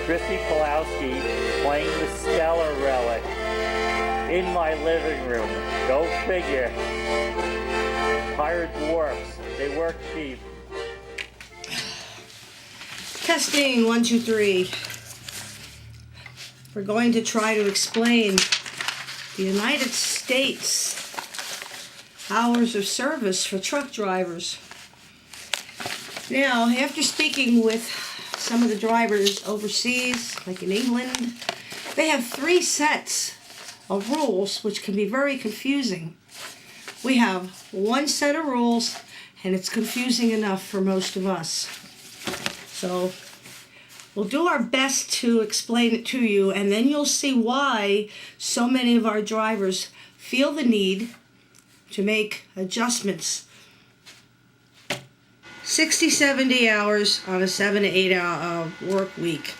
Christy Pulowski playing the Stellar Relic in my living room. Go figure. Pirate dwarfs, they work cheap. Testing, 1, 2, 3. We're going to try to explain the United States hours of service for truck drivers. Now, after speaking with some of the drivers overseas, like in England, they have 3 sets of rules which can be very confusing. We have 1 set of rules and it's confusing enough for most of us. So we'll do our best to explain it to you, and then you'll see why so many of our drivers feel the need to make adjustments. 60, 70 hours on a 7 to 8 hour work week.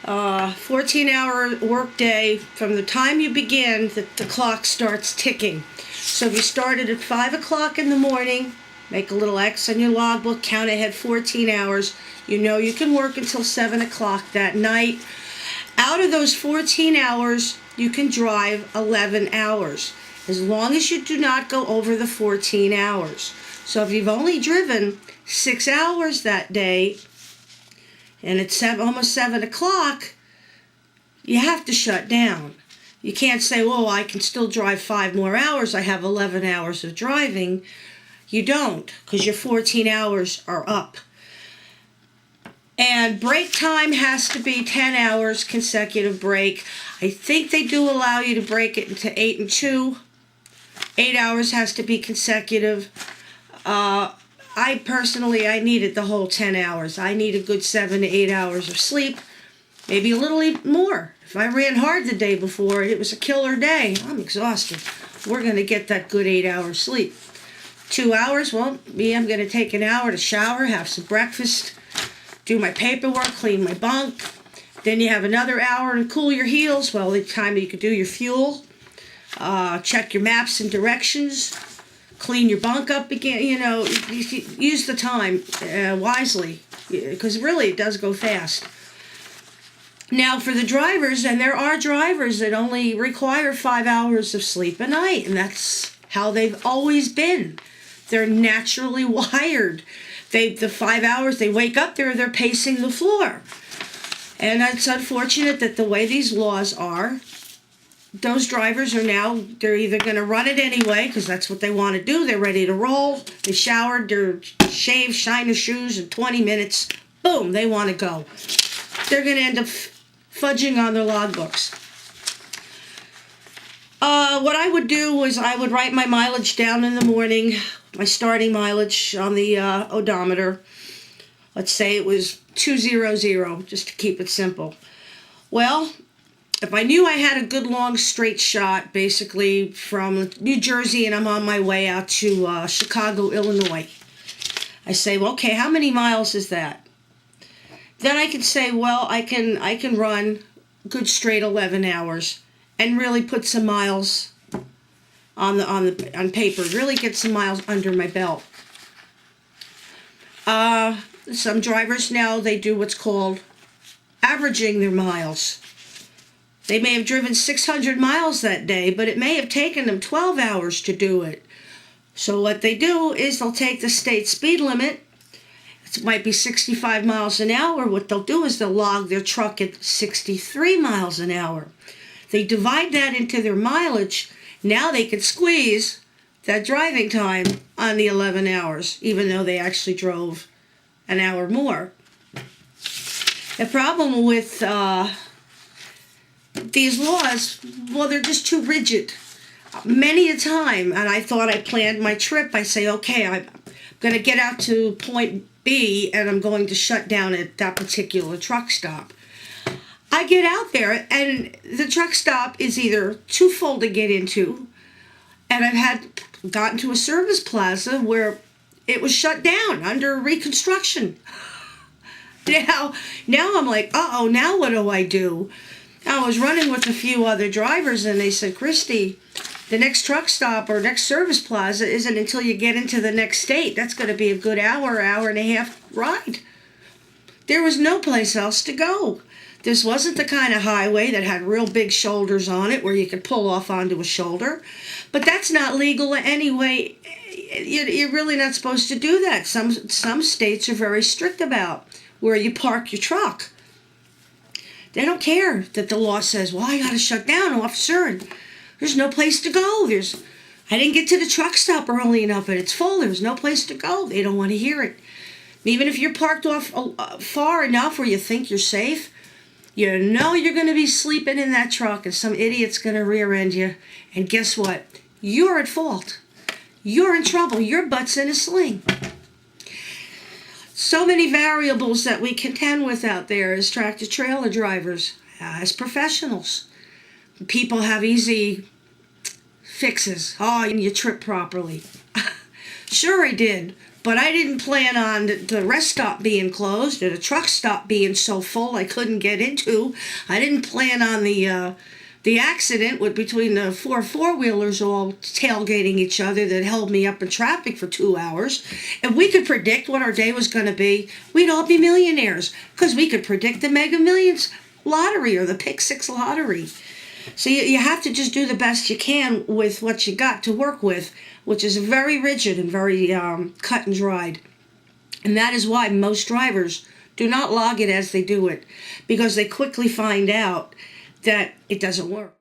14-hour work day. From the time you begin, the clock starts ticking. So if you started at 5 o'clock in the morning, make a little X on your logbook, count ahead 14 hours. You know you can work until 7 o'clock that night. Out of those 14 hours, you can drive 11 hours, as long as you do not go over the 14 hours. So if you've only driven 6 hours that day, and it's almost 7 o'clock, you have to shut down. You can't say, well, I can still drive 5 more hours. I have 11 hours of driving. You don't, because your 14 hours are up. And break time has to be 10 hours consecutive break. I think they do allow you to break it into 8 and 2. 8 hours has to be consecutive. I personally needed the whole 10 hours. I need a good 7 to 8 hours of sleep, maybe a little more. If I ran hard the day before, it was a killer day. I'm exhausted. We're going to get that good 8 hours sleep. 2 hours, well, I'm going to take an hour to shower, have some breakfast, do my paperwork, clean my bunk. Then you have another hour to cool your heels. Well, the time you could do your fuel, check your maps and directions, clean your bunk up again. You know, use the time wisely, because really it does go fast. Now for the drivers, and there are drivers that only require 5 hours of sleep a night, and that's how they've always been. They're naturally wired. The 5 hours, they wake up there, they're pacing the floor. And it's unfortunate that the way these laws are, those drivers are now, they're either going to run it anyway, because that's what they want to do. They're ready to roll. They showered, they're shaved, shine their shoes in 20 minutes. Boom, they want to go. They're going to end up fudging on their logbooks. What I would do was I would write my mileage down in the morning, my starting mileage on the odometer. Let's say it was 200, just to keep it simple. Well, if I knew I had a good long straight shot, basically from New Jersey, and I'm on my way out to Chicago, Illinois, I say, well, okay, how many miles is that? Then I can say, well, I can run good straight 11 hours and really put some miles on paper, really get some miles under my belt. Some drivers now, they do what's called averaging their miles. They may have driven 600 miles that day, but it may have taken them 12 hours to do it. So what they do is they'll take the state speed limit. It might be 65 miles an hour. What they'll do is they'll log their truck at 63 miles an hour. They divide that into their mileage. Now they can squeeze that driving time on the 11 hours, even though they actually drove an hour more. The problem with these laws, well, they're just too rigid. Many a time, and I thought I planned my trip, I say, okay, I'm going to get out to point B, and I'm going to shut down at that particular truck stop. I get out there, and the truck stop is either too full to get into, and I've gotten to a service plaza where it was shut down under reconstruction. Now I'm like, uh-oh, now what do I do? I was running with a few other drivers, and they said, Christy, the next truck stop or next service plaza isn't until you get into the next state. That's going to be a good hour and a half ride. There was no place else to go. This wasn't the kind of highway that had real big shoulders on it where you could pull off onto a shoulder. But that's not legal anyway. You're really not supposed to do that. Some states are very strict about where you park your truck. They don't care that the law says, well, I got to shut down, officer, and there's no place to go. I didn't get to the truck stop early enough, and it's full. There's no place to go. They don't want to hear it. Even if you're parked off far enough where you think you're safe, you know you're going to be sleeping in that truck, and some idiot's going to rear end you. And guess what? You're at fault. You're in trouble. Your butt's in a sling. So many variables that we contend with out there as tractor-trailer drivers, as professionals. People have easy fixes. Oh, you trip properly. Sure I did, but I didn't plan on the rest stop being closed or the truck stop being so full I couldn't get into. I didn't plan on the accident between the four-wheelers all tailgating each other that held me up in traffic for 2 hours. If we could predict what our day was going to be, we'd all be millionaires because we could predict the Mega Millions lottery or the Pick 6 lottery. So you have to just do the best you can with what you got to work with, which is very rigid and very cut and dried. And that is why most drivers do not log it as they do it, because they quickly find out that it doesn't work.